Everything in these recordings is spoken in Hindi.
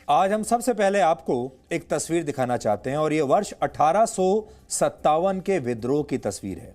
आज हम सबसे पहले आपको एक तस्वीर दिखाना चाहते हैं और ये वर्ष 1857 के विद्रोह की तस्वीर है।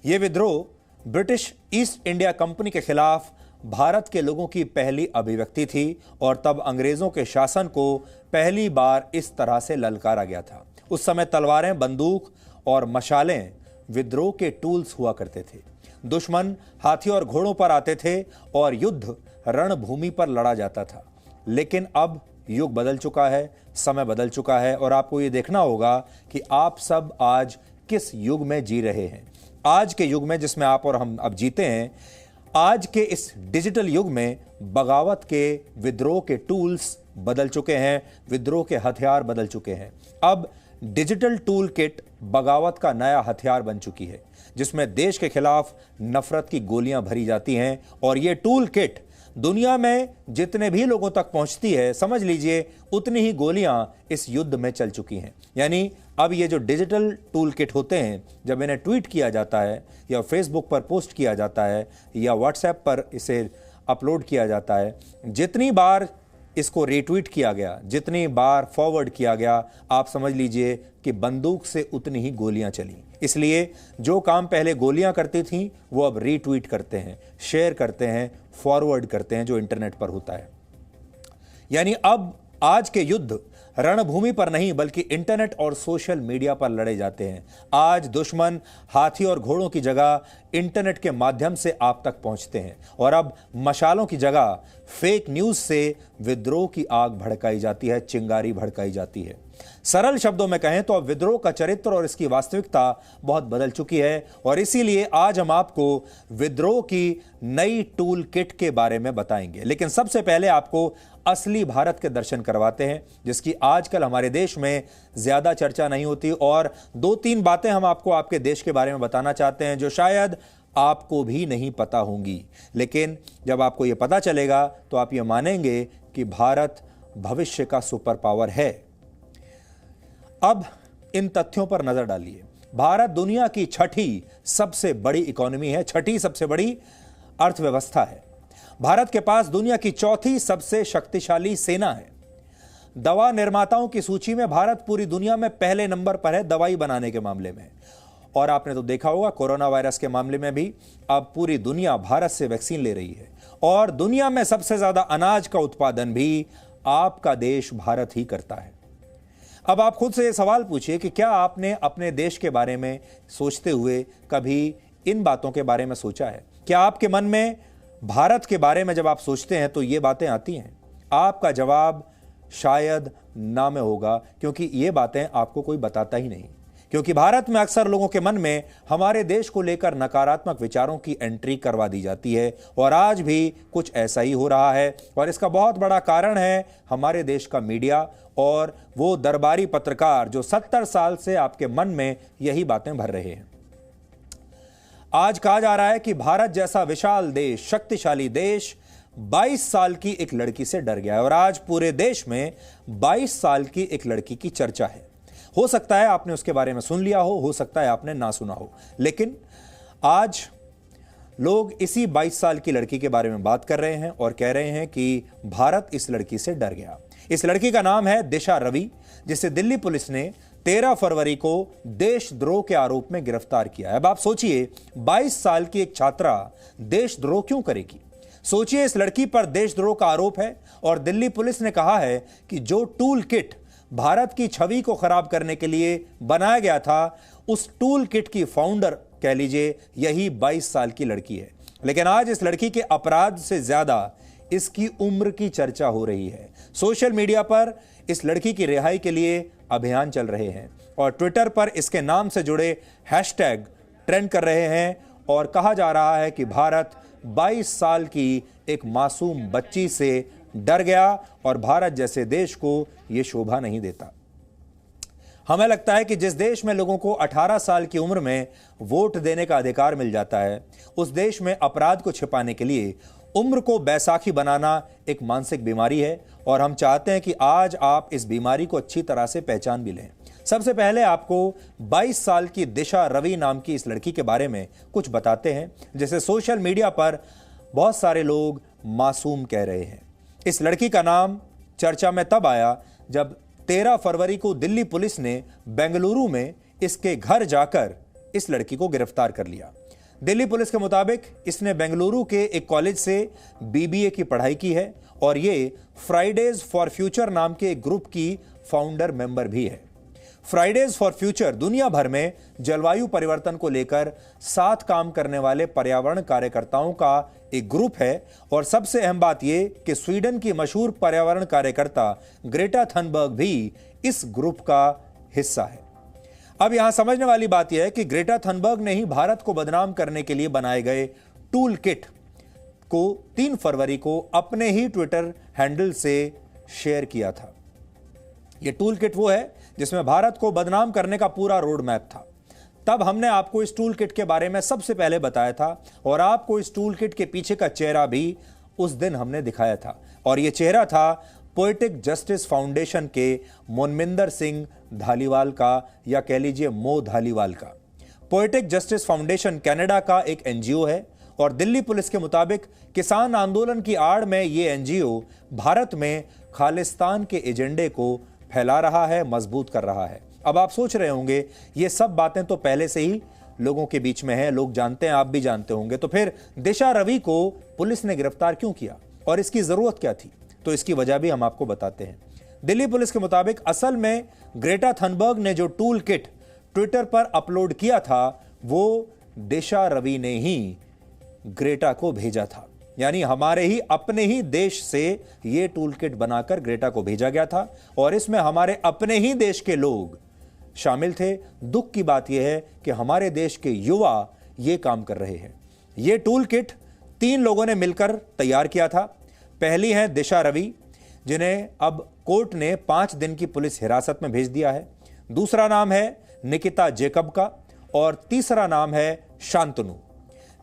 ये विद्रोह ब्रिटिश ईस्ट इंडिया कंपनी के खिलाफ भारत के लोगों की पहली अभिव्यक्ति थी और तब अंग्रेजों के शासन को पहली बार इस तरह से ललकारा गया था। उस समय तलवारें, बंदूक और मशालें विद्रोह के टूल्स हुआ करते थे। दुश्मन हाथी और घोड़ों पर आते थे और युद्ध रणभूमि पर लड़ा जाता था। लेकिन अब युग बदल चुका है, समय बदल चुका है और आपको ये देखना होगा कि आप सब आज किस युग में जी रहे हैं। आज के युग में जिसमें आप और हम अब जीते हैं, आज के इस डिजिटल युग में बगावत के विद्रोह के टूल्स बदल चुके हैं, विद्रोह के हथियार बदल चुके हैं। अब डिजिटल टूल किट बगावत का नया हथियार बन चुकी है, जिसमें देश के खिलाफ नफरत की गोलियां भरी जाती हैं और ये टूल किट दुनिया में जितने भी लोगों तक पहुंचती है, समझ लीजिए उतनी ही गोलियां इस युद्ध में चल चुकी हैं। यानी अब ये जो डिजिटल टूल किट होते हैं, जब इन्हें ट्वीट किया जाता है या फेसबुक पर पोस्ट किया जाता है या व्हाट्सएप पर इसे अपलोड किया जाता है, जितनी बार इसको रीट्वीट किया गया, जितनी बार फॉरवर्ड किया गया, आप समझ लीजिए कि बंदूक से उतनी ही गोलियां चली। इसलिए जो काम पहले गोलियां करती थीं, वो अब रीट्वीट करते हैं, शेयर करते हैं, फॉरवर्ड करते हैं, जो इंटरनेट पर होता है। यानी अब आज के युद्ध रणभूमि पर नहीं बल्कि इंटरनेट और सोशल मीडिया पर लड़े जाते हैं। आज दुश्मन हाथी और घोड़ों की जगह इंटरनेट के माध्यम से आप तक पहुंचते हैं और अब मशालों की जगह फेक न्यूज से विद्रोह की आग भड़काई जाती है, चिंगारी भड़काई जाती है। सरल शब्दों में कहें तो अब विद्रोह का चरित्र और इसकी वास्तविकता बहुत बदल चुकी है और इसीलिए आज हम आपको विद्रोह की नई टूल किट के बारे में बताएंगे। लेकिन सबसे पहले आपको असली भारत के दर्शन करवाते हैं, जिसकी आजकल हमारे देश में ज्यादा चर्चा नहीं होती। और दो तीन बातें हम आपको आपके देश के बारे में बताना चाहते हैं जो शायद आपको भी नहीं पता होंगी, लेकिन जब आपको यह पता चलेगा तो आप ये मानेंगे कि भारत भविष्य का सुपर पावर है। अब इन तथ्यों पर नजर डालिए। भारत दुनिया की छठी सबसे बड़ी इकोनॉमी है, छठी सबसे बड़ी अर्थव्यवस्था है। भारत के पास दुनिया की चौथी सबसे शक्तिशाली सेना है। दवा निर्माताओं की सूची में भारत पूरी दुनिया में पहले नंबर पर है दवाई बनाने के मामले में। और आपने तो देखा होगा कोरोना वायरस के मामले में भी अब पूरी दुनिया भारत से वैक्सीन ले रही है और दुनिया में सबसे ज्यादा अनाज का उत्पादन भी आपका देश भारत ही करता है। अब आप खुद से ये सवाल पूछिए कि क्या आपने अपने देश के बारे में सोचते हुए कभी इन बातों के बारे में सोचा है? क्या आपके मन में भारत के बारे में जब आप सोचते हैं तो ये बातें आती हैं? आपका जवाब शायद ना में होगा, क्योंकि ये बातें आपको कोई बताता ही नहीं। क्योंकि भारत में अक्सर लोगों के मन में हमारे देश को लेकर नकारात्मक विचारों की एंट्री करवा दी जाती है और आज भी कुछ ऐसा ही हो रहा है। और इसका बहुत बड़ा कारण है हमारे देश का मीडिया और वो दरबारी पत्रकार जो 70 साल से आपके मन में यही बातें भर रहे हैं। आज कहा जा रहा है कि भारत जैसा विशाल देश, शक्तिशाली देश 22 साल की एक लड़की से डर गया है और आज पूरे देश में 22 साल की एक लड़की की चर्चा है। हो सकता है आपने उसके बारे में सुन लिया हो सकता है आपने ना सुना हो, लेकिन आज लोग इसी 22 साल की लड़की के बारे में बात कर रहे हैं और कह रहे हैं कि भारत इस लड़की से डर गया। इस लड़की का नाम है दिशा रवि, जिसे दिल्ली पुलिस ने 13 फरवरी को देशद्रोह के आरोप में गिरफ्तार किया है। अब आप सोचिए 22 साल की एक छात्रा देशद्रोह क्यों करेगी? सोचिए इस लड़की पर देशद्रोह का आरोप है और दिल्ली पुलिस ने कहा है कि जो टूल किट भारत की छवि को खराब करने के लिए बनाया गया था, उस टूल किट की फाउंडर कह लीजिए यही 22 साल की लड़की है। लेकिन आज इस लड़की के अपराध से ज्यादा इसकी उम्र की चर्चा हो रही है। सोशल मीडिया पर इस लड़की की रिहाई के लिए अभियान चल रहे हैं और ट्विटर पर इसके नाम से जुड़े हैशटैग ट्रेंड कर रहे हैं और कहा जा रहा है कि भारत 22 साल की एक मासूम बच्ची से डर गया और भारत जैसे देश को यह शोभा नहीं देता। हमें लगता है कि जिस देश में लोगों को 18 साल की उम्र में वोट देने का अधिकार मिल जाता है, उस देश में अपराध को छिपाने के लिए उम्र को बैसाखी बनाना एक मानसिक बीमारी है और हम चाहते हैं कि आज आप इस बीमारी को अच्छी तरह से पहचान भी लें। सबसे पहले आपको 22 साल की दिशा रवि नाम की इस लड़की के बारे में कुछ बताते हैं, जिसे सोशल मीडिया पर बहुत सारे लोग मासूम कह रहे हैं। इस लड़की का नाम चर्चा में तब आया जब 13 फरवरी को दिल्ली पुलिस ने बेंगलुरु में इसके घर जाकर इस लड़की को गिरफ्तार कर लिया। दिल्ली पुलिस के मुताबिक इसने बेंगलुरु के एक कॉलेज से बीबीए की पढ़ाई की है और ये फ्राइडेज फॉर फ्यूचर नाम के एक ग्रुप की फाउंडर मेंबर भी है। फ्राइडेज फॉर फ्यूचर दुनिया भर में जलवायु परिवर्तन को लेकर साथ काम करने वाले पर्यावरण कार्यकर्ताओं का एक ग्रुप है और सबसे अहम बात यह कि स्वीडन की मशहूर पर्यावरण कार्यकर्ता ग्रेटा थनबर्ग भी इस ग्रुप का हिस्सा है। अब यहां समझने वाली बात यह है कि ग्रेटा थनबर्ग ने ही भारत को बदनाम करने के लिए बनाए गए टूल किट को 3 फरवरी को अपने ही ट्विटर हैंडल से शेयर किया था। यह टूल किट वो है जिसमें भारत को बदनाम करने का पूरा रोड मैप था। तब हमने आपको इस टूल किट के बारे में सबसे पहले बताया था और आपको इस टूल किट के पीछे का चेहरा भी उस दिन हमने दिखाया था और यह चेहरा था पोएटिक जस्टिस फाउंडेशन के मोनमिंदर सिंह धालीवाल का, या कह लीजिए मो धालीवाल का। पोएटिक जस्टिस फाउंडेशन कनाडा का एक एनजीओ है और दिल्ली पुलिस के मुताबिक किसान आंदोलन की आड़ में यह एनजीओ भारत में खालिस्तान के एजेंडे को फैला रहा है, मजबूत कर रहा है। अब आप सोच रहे होंगे ये सब बातें तो पहले से ही लोगों के बीच में है, लोग जानते हैं, आप भी जानते होंगे, तो फिर दिशा रवि को पुलिस ने गिरफ्तार क्यों किया और इसकी जरूरत क्या थी? तो इसकी वजह भी हम आपको बताते हैं। दिल्ली पुलिस के मुताबिक असल में ग्रेटा थनबर्ग ने जो टूल किट ट्विटर पर अपलोड किया था वो दिशा रवि ने ही ग्रेटा को भेजा था, यानी हमारे ही अपने ही देश से यह टूल किट बनाकर ग्रेटा को भेजा गया था और इसमें हमारे अपने ही देश के लोग शामिल थे। दुख की बात यह है कि हमारे देश के युवा यह काम कर रहे हैं। यह टूल किट 3 लोगों ने मिलकर तैयार किया था। पहली है दिशा रवि, जिन्हें अब कोर्ट ने 5 दिन की पुलिस हिरासत में भेज दिया है। दूसरा नाम है निकिता जेकब का और तीसरा नाम है शांतनु।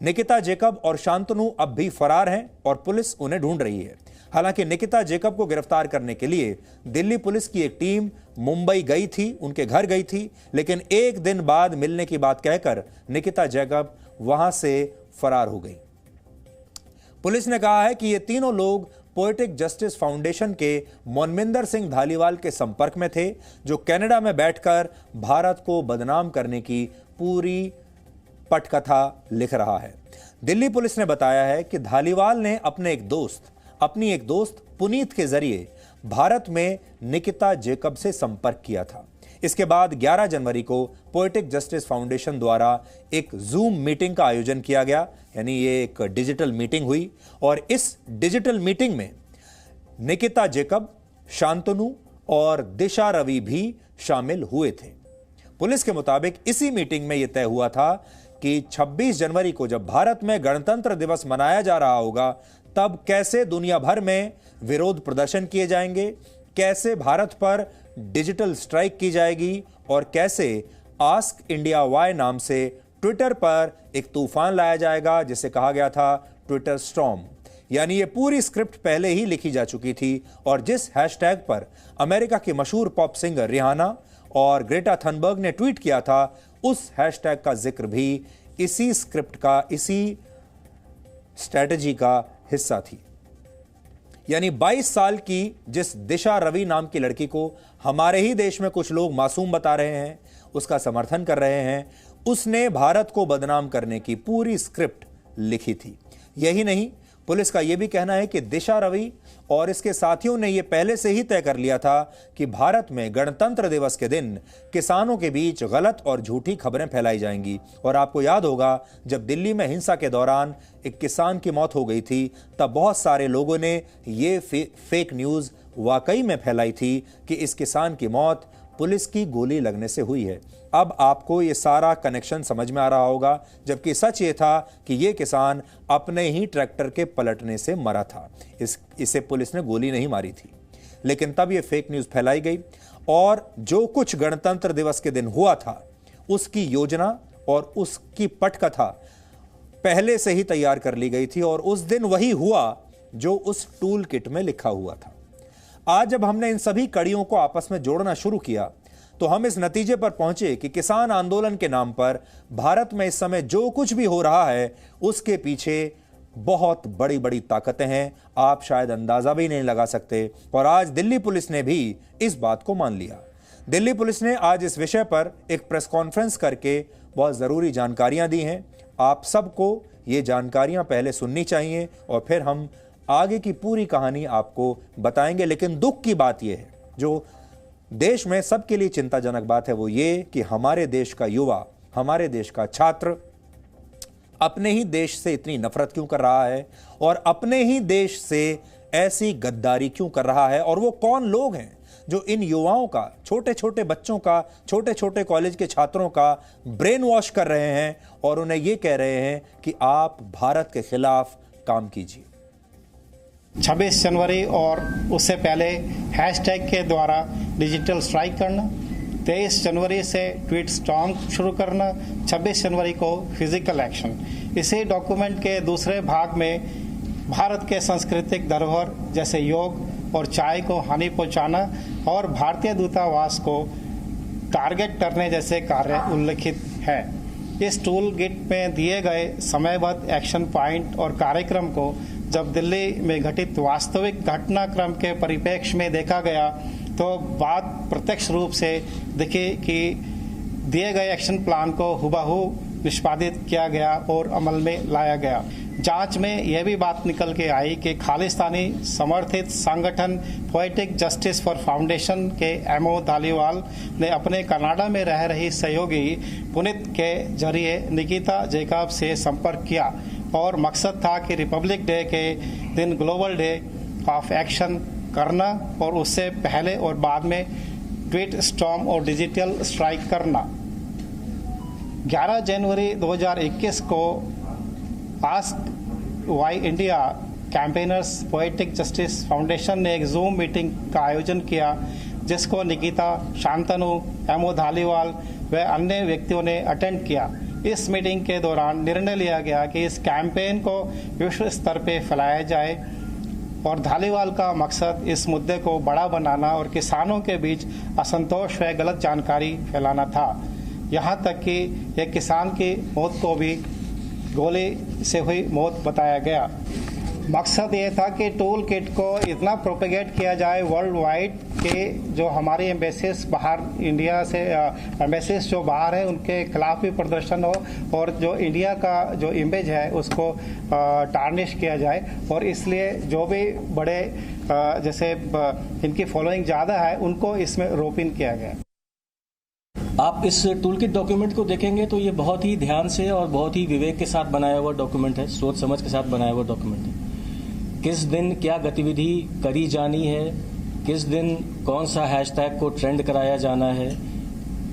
निकिता जेकब और शांतनु अब भी फरार हैं और पुलिस उन्हें ढूंढ रही है। हालांकि निकिता जेकब को गिरफ्तार करने के लिए दिल्ली पुलिस की एक टीम मुंबई गई थी, उनके घर गई थी, लेकिन 1 दिन बाद मिलने की बात कहकर निकिता जेकब वहां से फरार हो गई। पुलिस ने कहा है कि ये तीनों लोग पोएटिक जस्टिस फाउंडेशन के मोनमिंदर सिंह धालीवाल के संपर्क में थे, जो कनाडा में बैठकर भारत को बदनाम करने की पूरी पटकथा लिख रहा है। दिल्ली पुलिस ने बताया है कि धालीवाल ने अपनी एक दोस्त पुनीत के जरिए भारत में निकिता जेकब से संपर्क किया था। इसके बाद 11 जनवरी को पोएटिक जस्टिस फाउंडेशन द्वारा एक जूम मीटिंग का आयोजन किया गया, यानी ये एक डिजिटल मीटिंग हुई और इस डिजिटल मीटिंग में निकिता जेकब, शांतनु और दिशा रवि भी शामिल हुए थे। पुलिस के मुताबिक इसी मीटिंग में यह तय हुआ था कि 26 जनवरी को जब भारत में गणतंत्र दिवस मनाया जा रहा होगा तब कैसे दुनिया भर में विरोध प्रदर्शन किए जाएंगे, कैसे भारत पर डिजिटल स्ट्राइक की जाएगी और कैसे आस्क इंडिया वाई नाम से ट्विटर पर एक तूफान लाया जाएगा, जिसे कहा गया था ट्विटर स्टॉर्म। यानी ये पूरी स्क्रिप्ट पहले ही लिखी जा चुकी थी और जिस हैशटैग पर अमेरिका की मशहूर पॉप सिंगर रिहाना और ग्रेटा थनबर्ग ने ट्वीट किया था, उस हैशटैग का जिक्र भी इसी स्क्रिप्ट का, इसी स्ट्रैटेजी का हिस्सा थी। यानी 22 साल की जिस दिशा रवि नाम की लड़की को हमारे ही देश में कुछ लोग मासूम बता रहे हैं, उसका समर्थन कर रहे हैं, उसने भारत को बदनाम करने की पूरी स्क्रिप्ट लिखी थी। यही नहीं, पुलिस का यह भी कहना है कि दिशा रवि और इसके साथियों ने यह पहले से ही तय कर लिया था कि भारत में गणतंत्र दिवस के दिन किसानों के बीच गलत और झूठी खबरें फैलाई जाएंगी। और आपको याद होगा जब दिल्ली में हिंसा के दौरान एक किसान की मौत हो गई थी, तब बहुत सारे लोगों ने ये फेक न्यूज़ वाकई में फैलाई थी कि इस किसान की मौत पुलिस की गोली लगने से हुई है। अब आपको ये सारा कनेक्शन समझ में आ रहा होगा, जबकि सच ये था कि ये किसान अपने ही ट्रैक्टर के पलटने से मरा था, इसे पुलिस ने गोली नहीं मारी थी। लेकिन तब ये फेक न्यूज़ फैलाई गई और जो कुछ गणतंत्र दिवस के दिन हुआ था उसकी योजना और उसकी पटकथा पहले से ही तैयार कर ली गई थी और उस दिन वही हुआ जो उस टूल किट में लिखा हुआ था। आज जब हमने इन सभी कड़ियों को आपस में जोड़ना शुरू किया तो हम इस नतीजे पर पहुंचे कि किसान आंदोलन के नाम पर भारत में इस समय जो कुछ भी हो रहा है उसके पीछे बहुत बड़ी बड़ी ताकतें हैं, आप शायद अंदाजा भी नहीं लगा सकते। और आज दिल्ली पुलिस ने भी इस बात को मान लिया। दिल्ली पुलिस ने आज इस विषय पर एक प्रेस कॉन्फ्रेंस करके बहुत ज़रूरी जानकारियां दी हैं। आप सबको ये जानकारियां पहले सुननी चाहिए और फिर हम आगे की पूरी कहानी आपको बताएंगे। लेकिन दुख की बात यह है, जो देश में सबके लिए चिंताजनक बात है, वो ये कि हमारे देश का युवा, हमारे देश का छात्र अपने ही देश से इतनी नफरत क्यों कर रहा है और अपने ही देश से ऐसी गद्दारी क्यों कर रहा है। और वो कौन लोग हैं जो इन युवाओं का, छोटे छोटे बच्चों का, छोटे छोटे कॉलेज के छात्रों का ब्रेन वॉश कर रहे हैं और उन्हें यह कह रहे हैं कि आप भारत के खिलाफ काम कीजिए। 26 जनवरी और उससे पहले हैशटैग के द्वारा डिजिटल स्ट्राइक करना, 23 जनवरी से ट्वीट स्टॉर्म शुरू करना, 26 जनवरी को फिजिकल एक्शन। इसी डॉक्यूमेंट के दूसरे भाग में भारत के सांस्कृतिक धरोहर जैसे योग और चाय को हानि पहुंचाना और भारतीय दूतावास को टारगेट करने जैसे कार्य उल्लिखित है। इस टूल किट में दिए गए समयबद्ध एक्शन पॉइंट और कार्यक्रम को जब दिल्ली में घटित वास्तविक घटनाक्रम के परिप्रेक्ष्य में देखा गया तो बात प्रत्यक्ष रूप से दिखी कि दिए गए एक्शन प्लान को हुबहू निष्पादित किया गया और अमल में लाया गया। जांच में यह भी बात निकल के आई कि खालिस्तानी समर्थित संगठन पोएटिक जस्टिस फॉर फाउंडेशन के एमओ धालीवाल ने अपने कनाडा में रह रही सहयोगी पुनीत के जरिए निकिता जैकब से संपर्क किया और मकसद था कि रिपब्लिक डे के दिन ग्लोबल डे ऑफ एक्शन करना और उससे पहले और बाद में ट्वीट स्टॉर्म और डिजिटल स्ट्राइक करना। 11 जनवरी 2021 को ask why India campaigners poetic justice foundation ने एक जूम मीटिंग का आयोजन किया जिसको निकिता, शांतनु, एमओ धालीवाल व अन्य व्यक्तियों ने अटेंड किया। इस मीटिंग के दौरान निर्णय लिया गया कि इस कैंपेन को विश्व स्तर पर फैलाया जाए और धालीवाल का मकसद इस मुद्दे को बड़ा बनाना और किसानों के बीच असंतोष व गलत जानकारी फैलाना था। यहाँ तक कि एक किसान की मौत को भी गोली से हुई मौत बताया गया। मकसद ये था कि टूल किट को इतना प्रोपेगेट किया जाए वर्ल्ड वाइड कि जो हमारी एम्बेसीज बाहर इंडिया से एम्बेसीज जो बाहर है उनके खिलाफ भी प्रदर्शन हो और जो इंडिया का जो इमेज है उसको टार्निश किया जाए। और इसलिए जो भी बड़े जैसे इनकी फॉलोइंग ज़्यादा है उनको इसमें रोप इन किया गया। आप इस टूल किट डॉक्यूमेंट को देखेंगे तो ये बहुत ही ध्यान से और बहुत ही विवेक के साथ बनाया हुआ डॉक्यूमेंट है, सोच समझ के साथ बनाया हुआ डॉक्यूमेंट है। किस दिन क्या गतिविधि करी जानी है, किस दिन कौन सा हैशटैग को ट्रेंड कराया जाना है,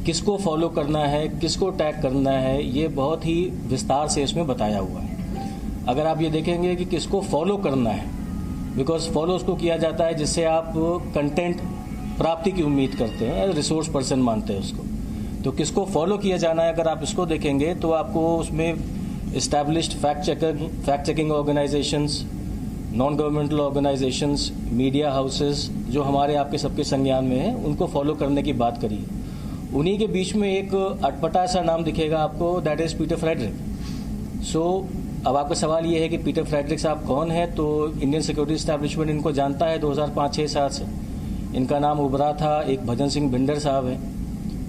किसको फॉलो करना है, किसको टैग करना है, ये बहुत ही विस्तार से इसमें बताया हुआ है। अगर आप ये देखेंगे कि किसको फॉलो करना है, बिकॉज फॉलो उसको किया जाता है जिससे आप कंटेंट प्राप्ति की उम्मीद करते हैं, रिसोर्स पर्सन मानते हैं उसको। तो किसको फॉलो किया जाना है, अगर आप इसको देखेंगे तो आपको उसमें established fact checking organisations, non governmental organisations, media houses जो हमारे आपके सबके संज्ञान में हैं, उनको फॉलो करने की बात करी। उन्हीं के बीच में एक अटपटा सा नाम दिखेगा आपको, दैट इज पीटर फ्रेडरिक। सो अब आपका सवाल ये है कि पीटर फ्रेडरिक साहब कौन है, तो इंडियन सिक्योरिटी एस्टैब्लिशमेंट इनको जानता है 2005-6 से। इनका नाम उभरा था, एक भजन सिंह भिंडर साहब है,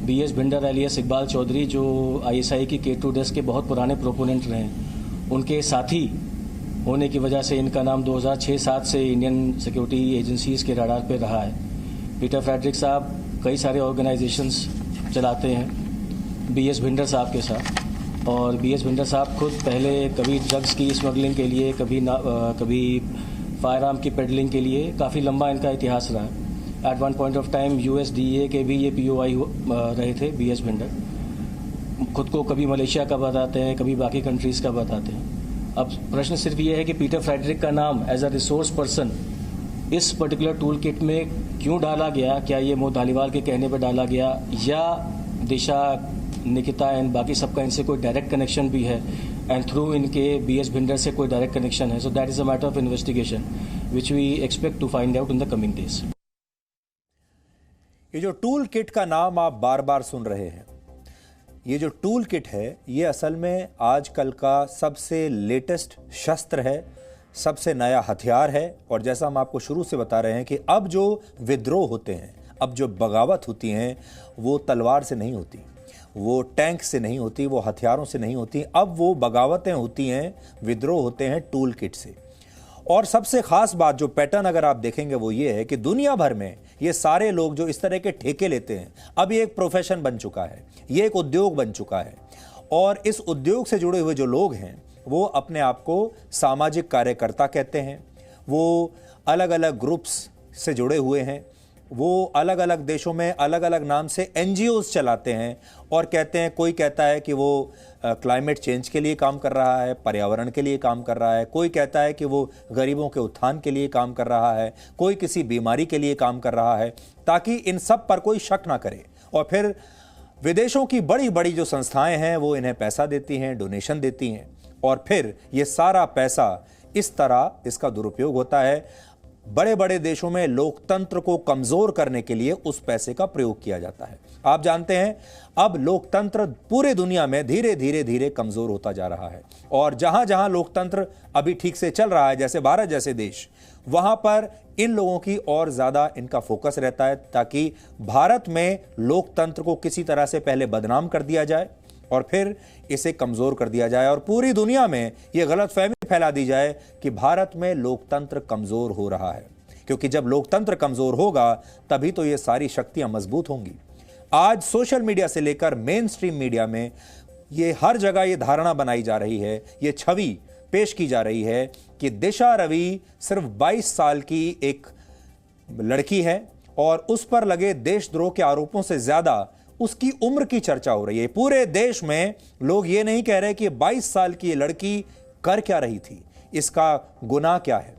BS भिंडर एलियस इकबाल चौधरी जो ISI की K2 डेस्क के बहुत पुराने प्रोपोनेंट रहे हैं, उनके साथी होने की वजह से इनका नाम 2006-7 से इंडियन सिक्योरिटी एजेंसीज के रडार पे रहा है। पीटर फ्रेडरिक साहब कई सारे ऑर्गेनाइजेशंस चलाते हैं BS भिंडर साहब के साथ, और BS भिंडर साहब खुद पहले कभी ड्रग्स की स्मगलिंग के लिए, कभी फायर आर्म की पेडलिंग के लिए, काफ़ी लंबा इनका इतिहास रहा है। At one point of time USDA के भी ये POI रहे थे BS भिंडर। खुद को कभी मलेशिया का बताते हैं, कभी बाकी कंट्रीज़ का बताते हैं। अब प्रश्न सिर्फ ये है कि पीटर फ्रेडरिक का नाम एज अ रिसोर्स पर्सन इस पर्टिकुलर टूल किट में क्यों डाला गया? क्या ये मोह धालीवाल के कहने पर डाला गया, या दिशा, निकिता एंड बाकी सबका इनसे कोई डायरेक्ट कनेक्शन भी है, एंड थ्रू इनके BS भिंडर से कोई डायरेक्ट कनेक्शन है? So that is a matter of investigation which we expect to find out in the coming days. ये जो टूल किट का नाम आप बार बार सुन रहे हैं, ये जो टूल किट है ये असल में आजकल का सबसे लेटेस्ट शस्त्र है, सबसे नया हथियार है। और जैसा हम आपको शुरू से बता रहे हैं कि अब जो विद्रोह होते हैं, अब जो बगावत होती हैं, वो तलवार से नहीं होती, वो टैंक से नहीं होती, वो हथियारों से नहीं होती। अब वो बगावतें होती हैं, विद्रोह होते हैं टूल किट से। और सबसे खास बात, जो पैटर्न अगर आप देखेंगे वो ये है कि दुनिया भर में ये सारे लोग जो इस तरह के ठेके लेते हैं, अब ये एक प्रोफेशन बन चुका है, ये एक उद्योग बन चुका है। और इस उद्योग से जुड़े हुए जो लोग हैं वो अपने आप को सामाजिक कार्यकर्ता कहते हैं, वो अलग अलग ग्रुप्स से जुड़े हुए हैं, वो अलग अलग देशों में अलग अलग नाम से एनजीओज चलाते हैं और कहते हैं, कोई कहता है कि वो क्लाइमेट चेंज के लिए काम कर रहा है, पर्यावरण के लिए काम कर रहा है, कोई कहता है कि वो गरीबों के उत्थान के लिए काम कर रहा है, कोई किसी बीमारी के लिए काम कर रहा है, ताकि इन सब पर कोई शक ना करे। और फिर विदेशों की बड़ी बड़ी जो संस्थाएं हैं वो इन्हें पैसा देती हैं, डोनेशन देती हैं, और फिर ये सारा पैसा इस तरह इसका दुरुपयोग होता है। बड़े बड़े देशों में लोकतंत्र को कमजोर करने के लिए उस पैसे का प्रयोग किया जाता है। आप जानते हैं अब लोकतंत्र पूरे दुनिया में धीरे धीरे धीरे कमजोर होता जा रहा है, और जहां जहां लोकतंत्र अभी ठीक से चल रहा है, जैसे भारत जैसे देश, वहां पर इन लोगों की और ज्यादा इनका फोकस रहता है, ताकि भारत में लोकतंत्र को किसी तरह से पहले बदनाम कर दिया जाए और फिर इसे कमजोर कर दिया जाए, और पूरी दुनिया में यह गलतफहमी फैला दी जाए कि भारत में लोकतंत्र कमजोर हो रहा है। क्योंकि जब लोकतंत्र कमजोर होगा तभी तो ये सारी शक्तियां मजबूत होंगी। आज सोशल मीडिया से लेकर मेन स्ट्रीम मीडिया में ये हर जगह ये धारणा बनाई जा रही है, ये छवि पेश की जा रही है कि दिशा रवि सिर्फ 22 साल की एक लड़की है और उस पर लगे देशद्रोह के आरोपों से ज्यादा उसकी उम्र की चर्चा हो रही है। पूरे देश में लोग ये नहीं कह रहे कि 22 साल की ये लड़की कर क्या रही थी, इसका गुनाह क्या है,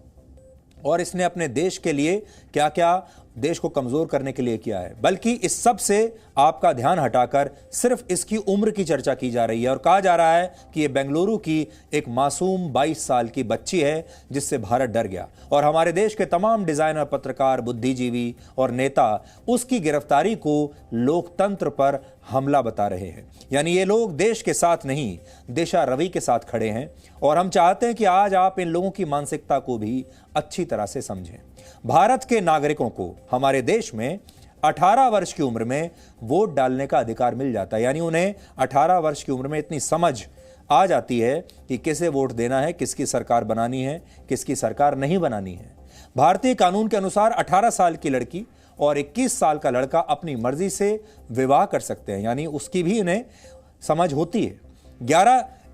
और इसने अपने देश के लिए क्या क्या देश को कमजोर करने के लिए किया है, बल्कि इस सब से आपका ध्यान हटाकर सिर्फ इसकी उम्र की चर्चा की जा रही है और कहा जा रहा है कि यह बेंगलुरु की एक मासूम 22 साल की बच्ची है जिससे भारत डर गया। और हमारे देश के तमाम डिजाइनर, पत्रकार, बुद्धिजीवी और नेता उसकी गिरफ्तारी को लोकतंत्र पर हमला बता रहे हैं। यानी ये लोग देश के साथ नहीं, दिशा रवि के साथ खड़े हैं। और हम चाहते हैं कि आज आप इन लोगों की मानसिकता को भी अच्छी तरह से समझें। भारत के नागरिकों को हमारे देश में 18 वर्ष की उम्र में वोट डालने का अधिकार मिल जाता है। यानी उन्हें 18 वर्ष की उम्र में इतनी समझ आ जाती है कि किसे वोट देना है, किसकी सरकार बनानी है, किसकी सरकार नहीं बनानी है। भारतीय कानून के अनुसार 18 साल की लड़की और 21 साल का लड़का अपनी मर्जी से विवाह कर सकते हैं, यानी उसकी भी उन्हें समझ होती है।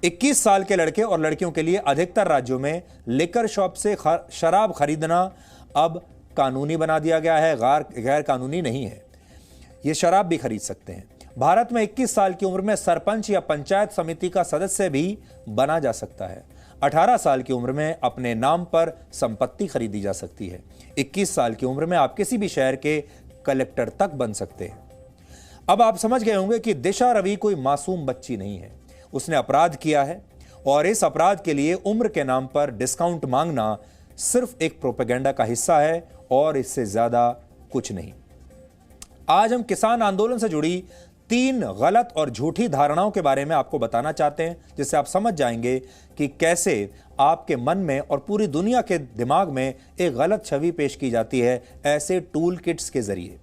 21 साल के लड़के और लड़कियों के लिए अधिकतर राज्यों में लिकर शॉप से शराब खरीदना अब कानूनी बना दिया गया है, गैर कानूनी नहीं है। ये शराब भी खरीद सकते हैं। भारत में 21 साल की उम्र में सरपंच या पंचायत समिति का सदस्य भी बना जा सकता है। 18 साल की उम्र में अपने नाम पर संपत्ति खरीदी जा सकती है। 21 साल की उम्र में आप किसी भी शहर के कलेक्टर तक बन सकते हैं। अब आप समझ गए होंगे कि दिशा रवि कोई मासूम बच्ची नहीं है, उसने अपराध किया है और इस अपराध के लिए उम्र के नाम पर डिस्काउंट मांगना सिर्फ एक प्रोपेगेंडा का हिस्सा है और इससे ज्यादा कुछ नहीं। आज हम किसान आंदोलन से जुड़ी 3 गलत और झूठी धारणाओं के बारे में आपको बताना चाहते हैं, जिससे आप समझ जाएंगे कि कैसे आपके मन में और पूरी दुनिया के दिमाग में एक गलत छवि पेश की जाती है ऐसे टूल किट्स के जरिए।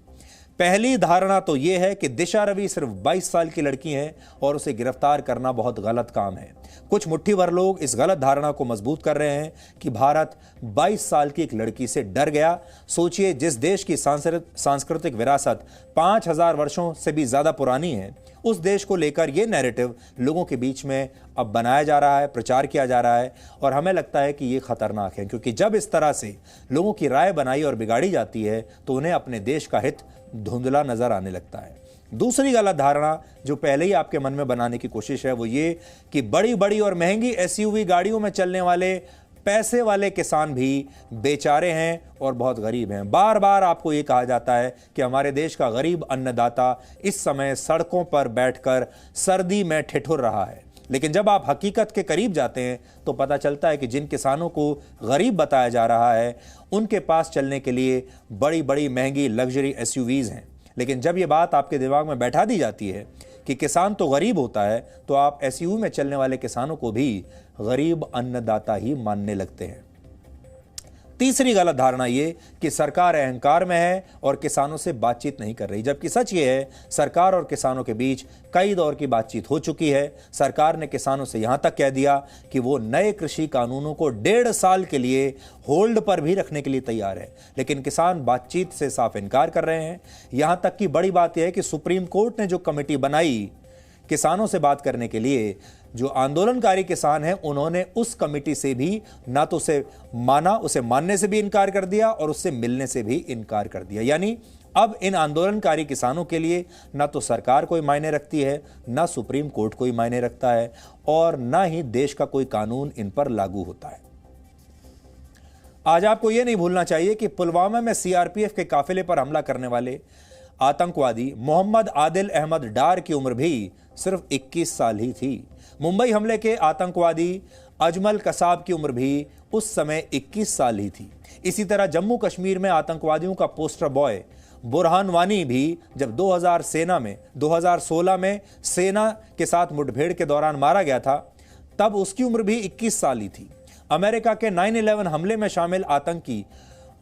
पहली धारणा तो यह है कि दिशा रवि सिर्फ 22 साल की लड़की है और उसे गिरफ्तार करना बहुत गलत काम है। कुछ मुट्ठी भर लोग इस गलत धारणा को मजबूत कर रहे हैं कि भारत 22 साल की एक लड़की से डर गया। सोचिए, जिस देश की सांस्कृतिक विरासत 5000 वर्षों से भी ज्यादा पुरानी है, उस देश को लेकर यह नैरेटिव लोगों के बीच में अब बनाया जा रहा है, प्रचार किया जा रहा है, और हमें लगता है कि यह खतरनाक है, क्योंकि जब इस तरह से लोगों की राय बनाई और बिगाड़ी जाती है तो उन्हें अपने देश का हित धुंधला नजर आने लगता है। दूसरी गलत धारणा जो पहले ही आपके मन में बनाने की कोशिश है वो ये कि बड़ी बड़ी और महंगी एसयूवी गाड़ियों में चलने वाले पैसे वाले किसान भी बेचारे हैं और बहुत गरीब हैं। बार बार आपको ये कहा जाता है कि हमारे देश का गरीब अन्नदाता इस समय सड़कों पर बैठकर सर्दी में ठिठुर रहा है। लेकिन जब आप हकीकत के करीब जाते हैं तो पता चलता है कि जिन किसानों को गरीब बताया जा रहा है उनके पास चलने के लिए बड़ी बड़ी महंगी लग्जरी एसयूवीज हैं। लेकिन जब ये बात आपके दिमाग में बैठा दी जाती है कि किसान तो गरीब होता है, तो आप एसयूवी में चलने वाले किसानों को भी गरीब अन्नदाता ही मानने लगते हैं। तीसरी गलत धारणा यह कि सरकार अहंकार में है और किसानों से बातचीत नहीं कर रही, जबकि सच ये है सरकार और किसानों के बीच कई दौर की बातचीत हो चुकी है। सरकार ने किसानों से यहां तक कह दिया कि वो नए कृषि कानूनों को 1.5 साल के लिए होल्ड पर भी रखने के लिए तैयार है, लेकिन किसान बातचीत से साफ इनकार कर रहे हैं। यहां तक कि बड़ी बात यह है कि सुप्रीम कोर्ट ने जो कमेटी बनाई किसानों से बात करने के लिए, जो आंदोलनकारी किसान हैं उन्होंने उस कमेटी से भी ना तो उसे माना, उसे मानने से भी इनकार कर दिया और उससे मिलने से भी इनकार कर दिया। यानी अब इन आंदोलनकारी किसानों के लिए ना तो सरकार कोई मायने रखती है, ना सुप्रीम कोर्ट कोई मायने रखता है और ना ही देश का कोई कानून इन पर लागू होता है। आज आपको यह नहीं भूलना चाहिए कि पुलवामा में सीआरपीएफ के काफिले पर हमला करने वाले आतंकवादी मोहम्मद आदिल अहमद डार की उम्र भी सिर्फ 21 साल ही थी। मुंबई हमले के आतंकवादी अजमल कसाब की उम्र भी उस समय 21 साल ही थी। इसी तरह जम्मू कश्मीर में आतंकवादियों का पोस्टर बॉय बुरहान वानी भी जब 2016 में सेना के साथ मुठभेड़ के दौरान मारा गया था, तब उसकी उम्र भी 21 साल ही थी। अमेरिका के 9/11 हमले में शामिल आतंकी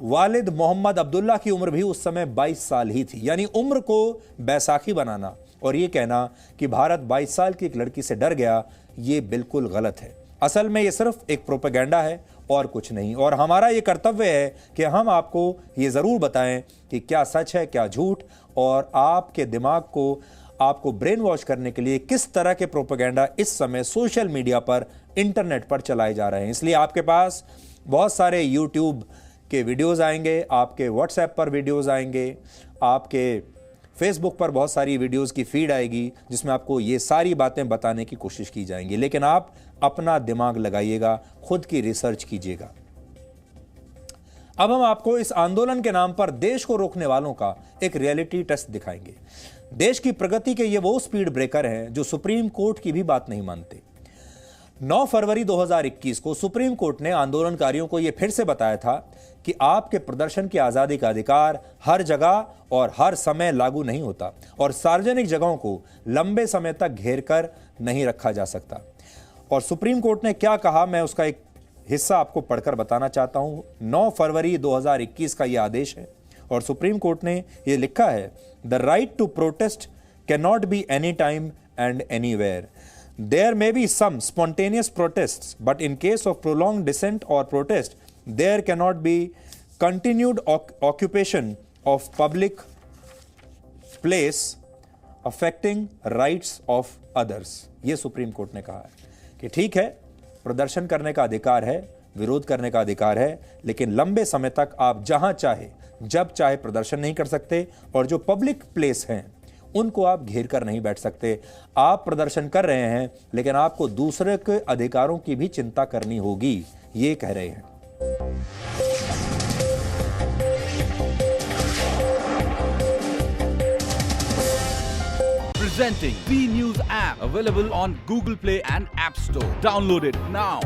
वालिद मोहम्मद अब्दुल्ला की उम्र भी उस समय 22 साल ही थी। यानी उम्र को बैसाखी बनाना और यह कहना कि भारत 22 साल की एक लड़की से डर गया, यह बिल्कुल गलत है। असल में यह सिर्फ एक प्रोपेगेंडा है और कुछ नहीं। और हमारा यह कर्तव्य है कि हम आपको यह जरूर बताएं कि क्या सच है क्या झूठ, और आपके दिमाग को आपको ब्रेन वॉश करने के लिए किस तरह के प्रोपेगेंडा इस समय सोशल मीडिया पर, इंटरनेट पर चलाए जा रहे हैं। इसलिए आपके पास बहुत सारे यूट्यूब के वीडियोस आएंगे, आपके व्हाट्सएप पर वीडियोस आएंगे, आपके फेसबुक पर बहुत सारी वीडियोस की फीड आएगी जिसमें आपको ये सारी बातें बताने की कोशिश की जाएंगी। लेकिन आप अपना दिमाग लगाइएगा, खुद की रिसर्च कीजिएगा। अब हम आपको इस आंदोलन के नाम पर देश को रोकने वालों का एक रियलिटी टेस्ट दिखाएंगे। देश की प्रगति के ये वो स्पीड ब्रेकर हैं जो सुप्रीम कोर्ट की भी बात नहीं मानते। 9 फरवरी 2021 को सुप्रीम कोर्ट ने आंदोलनकारियों को यह फिर से बताया था कि आपके प्रदर्शन की आजादी का अधिकार हर जगह और हर समय लागू नहीं होता और सार्वजनिक जगहों को लंबे समय तक घेर कर नहीं रखा जा सकता। और सुप्रीम कोर्ट ने क्या कहा, मैं उसका एक हिस्सा आपको पढ़कर बताना चाहता हूं। 9 फरवरी 2021 का यह आदेश है और सुप्रीम कोर्ट ने यह लिखा है, the right to protest can not be any time and anywhere. There may be some spontaneous protests, but in case of prolonged dissent or protest, there cannot be continued occupation of public place affecting rights of others. ये सुप्रीम कोर्ट ने कहा है कि ठीक है, प्रदर्शन करने का अधिकार है, विरोध करने का अधिकार है, लेकिन लंबे समय तक आप जहां चाहे जब चाहे प्रदर्शन नहीं कर सकते और जो पब्लिक प्लेस हैं उनको आप घेर कर नहीं बैठ सकते। आप प्रदर्शन कर रहे हैं लेकिन आपको दूसरे के अधिकारों की भी चिंता करनी होगी, ये कह रहे हैं। Presenting B News app, available on Google Play and App Store. Download it now.